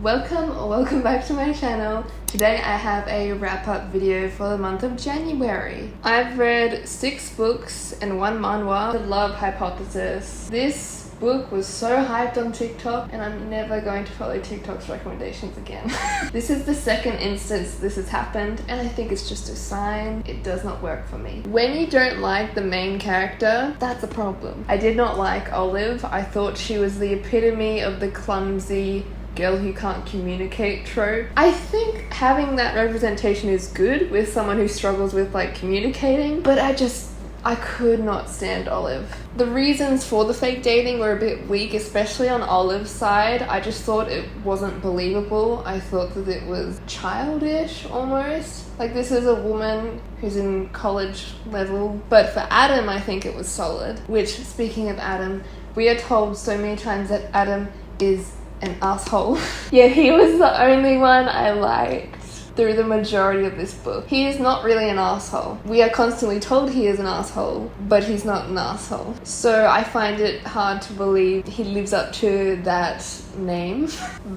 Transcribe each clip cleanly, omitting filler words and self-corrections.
Welcome or welcome back to my channel. Today I have a wrap-up video for the month of January. I've read 6 books and 1 manhwa, The Love Hypothesis. This book was so hyped on TikTok and I'm never going to follow TikTok's recommendations again. This is the second instance this has happened and I think it's just a sign it does not work for me. When you don't like the main character, that's a problem. I did not like Olive. I thought she was the epitome of the clumsy girl who can't communicate trope. I think having that representation is good with someone who struggles with communicating, but I could not stand Olive. The reasons for the fake dating were a bit weak, especially on Olive's side. I just thought it wasn't believable. I thought that it was childish almost. This is a woman who's in college level, but for Adam I think it was solid. Which, speaking of Adam, we are told so many times that Adam is an asshole. Yeah, he was the only one I liked through the majority of this book. He is not really an asshole. We are constantly told he is an asshole, but he's not an asshole. So I find it hard to believe he lives up to that name.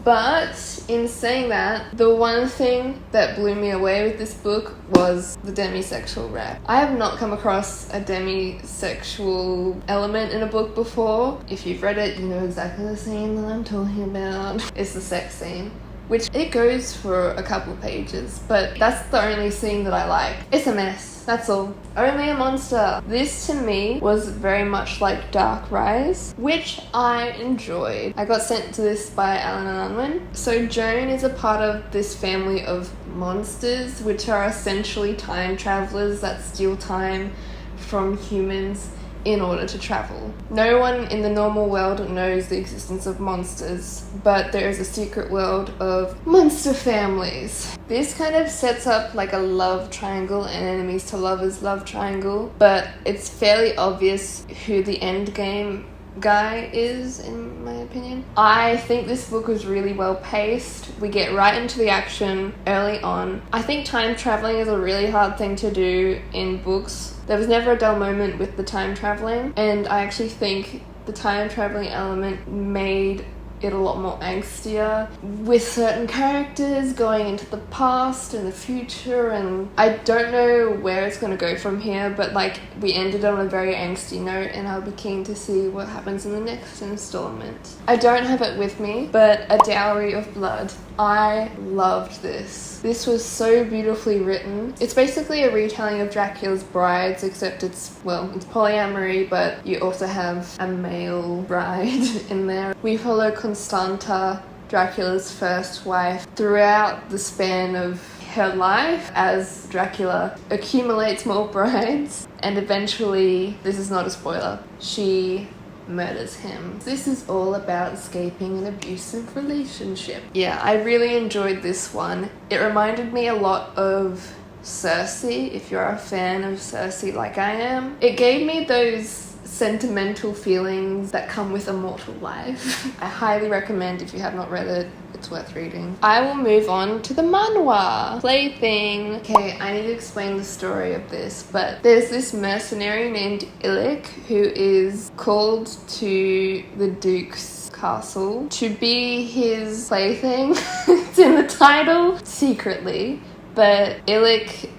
But in saying that, the one thing that blew me away with this book was the demisexual rap. I have not come across a demisexual element in a book before. If you've read it, you know exactly the scene that I'm talking about. It's the sex scene, which it goes for a couple pages, but that's the only scene that I like. It's a mess, that's all. Only a monster. This to me was very much like Dark Rise, which I enjoyed. I got sent to this by Alan and Unwin. So Joan is a part of this family of monsters, which are essentially time travelers that steal time from humans in order to travel. No one in the normal world knows the existence of monsters, but there is a secret world of monster families. This kind of sets up a love triangle and enemies to lovers love triangle, but it's fairly obvious who the end game guy is, in my opinion. I think this book was really well paced. We get right into the action early on. I think time traveling is a really hard thing to do in books. There was never a dull moment with the time traveling, and I actually think the time traveling element made it a lot more angstier, with certain characters going into the past and the future, and I don't know where it's going to go from here, but we ended on a very angsty note and I'll be keen to see what happens in the next installment. I don't have it with me, but A Dowry of Blood. I loved this. This was so beautifully written. It's basically a retelling of Dracula's Brides, except it's polyamory, but you also have a male bride in there. We follow Constanta, Dracula's first wife, throughout the span of her life as Dracula accumulates more brides, and eventually, this is not a spoiler, she murders him. This is all about escaping an abusive relationship. Yeah, I really enjoyed this one. It reminded me a lot of Cersei, if you're a fan of Cersei like I am. It gave me those sentimental feelings that come with immortal life. I highly recommend if you have not read it. It's worth reading. I will move on to the manhwa, Plaything. Okay, I need to explain the story of this, but there's this mercenary named Illic who is called to the Duke's castle to be his plaything. It's in the title, secretly. But Illic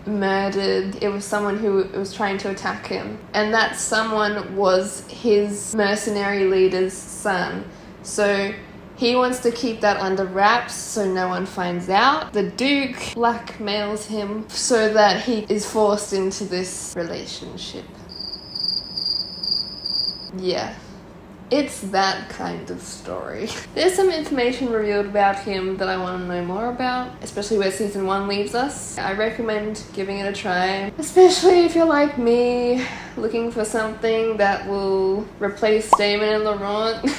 it was someone who was trying to attack him, and that someone was his mercenary leader's son. So he wants to keep that under wraps so no one finds out. The Duke blackmails him so that he is forced into this relationship. Yeah. It's that kind of story. There's some information revealed about him that I want to know more about, especially where season 1 leaves us. I recommend giving it a try, especially if you're like me, looking for something that will replace Damon and Laurent.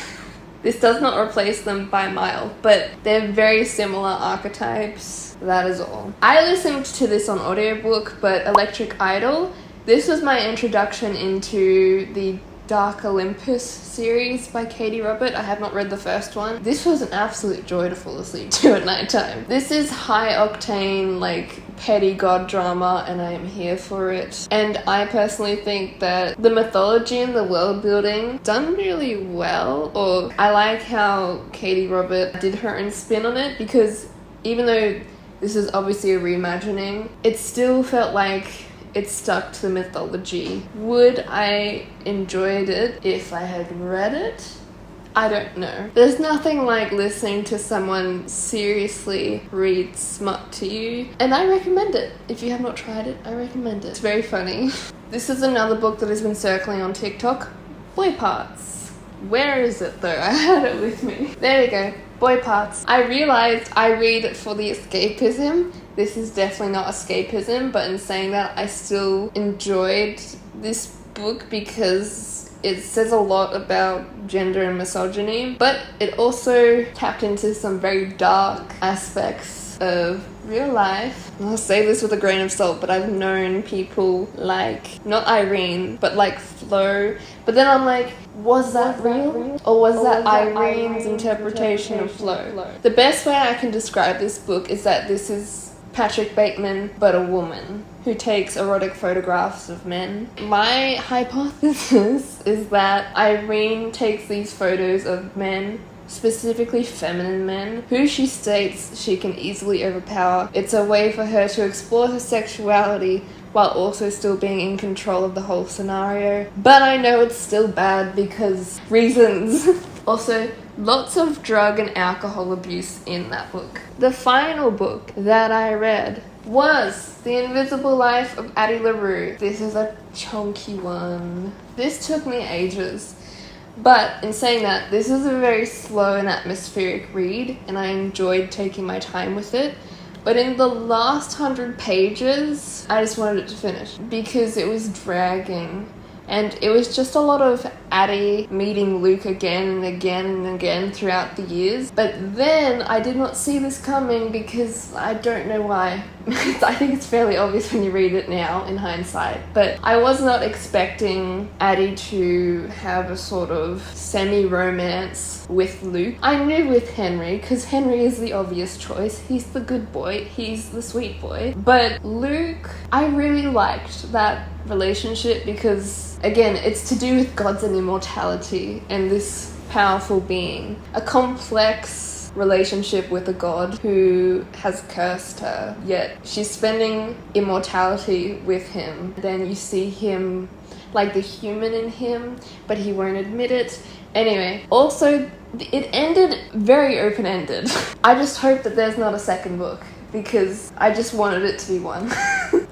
This does not replace them by a mile, but they're very similar archetypes. That is all. I listened to this on audiobook, but Electric Idol, this was my introduction into the Dark Olympus series by Katie Robert. I have not read the first one. This was an absolute joy to fall asleep to at night time. This is high octane, like, petty god drama, and I am here for it. And I personally think that the mythology and the world building done really well, or I like how Katie Robert did her own spin on it, because even though this is obviously a reimagining, it still felt like it stuck to the mythology. Would I enjoyed it if I had read it? I don't know. There's nothing like listening to someone seriously read smut to you, and I recommend it. If you have not tried it, I recommend it. It's very funny. This is another book that has been circling on TikTok. Boy Parts. Where is it though? I had it with me. There we go. Boy Parts. I realized I read it for the escapism. This is definitely not escapism, but in saying that, I still enjoyed this book because it says a lot about gender and misogyny, but it also tapped into some very dark aspects of real life. And I'll say this with a grain of salt, but I've known people like, not Irene, but like Flo, but then I'm like, was that real? Or was that Irene's interpretation of Flo? The best way I can describe this book is that this is Patrick Bateman, but a woman who takes erotic photographs of men. My hypothesis is that Irene takes these photos of men, specifically feminine men, who she states she can easily overpower. It's a way for her to explore her sexuality while also still being in control of the whole scenario. But I know it's still bad because reasons. Also, lots of drug and alcohol abuse in that book. The final book that I read was The Invisible Life of Addie LaRue. This is a chunky one. This took me ages. But in saying that, this is a very slow and atmospheric read, and I enjoyed taking my time with it. But in the last 100 pages, I just wanted it to finish because it was dragging. And it was just a lot of Addie meeting Luke again and again and again throughout the years. But then I did not see this coming because I don't know why. I think it's fairly obvious when you read it now in hindsight. But I was not expecting Addie to have a sort of semi-romance with Luke. I knew with Henry, because Henry is the obvious choice. He's the good boy. He's the sweet boy. But Luke, I really liked that relationship because, again, it's to do with gods and immortality and this powerful being. A complex relationship with a god who has cursed her, yet she's spending immortality with him. Then you see him, like the human in him, but he won't admit it. Anyway, also, it ended very open-ended. I just hope that there's not a second book because I just wanted it to be one.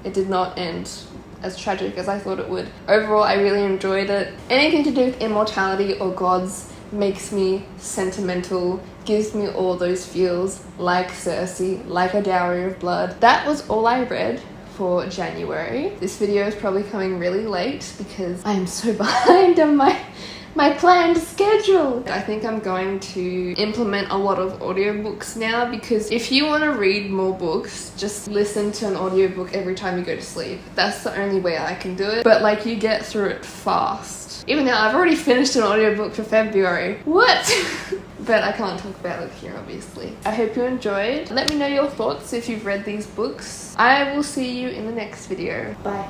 It did not end as tragic as I thought it would. Overall, I really enjoyed it. Anything to do with immortality or gods makes me sentimental, gives me all those feels, like Cersei, like a Dowry of Blood. That was all I read for January. This video is probably coming really late because I am so behind on my planned schedule. I think I'm going to implement a lot of audiobooks now because if you want to read more books, just listen to an audiobook every time you go to sleep. That's the only way I can do it. But like, you get through it fast. Even now, I've already finished an audiobook for February. What? But I can't talk about it here, obviously. I hope you enjoyed. Let me know your thoughts if you've read these books. I will see you in the next video. Bye.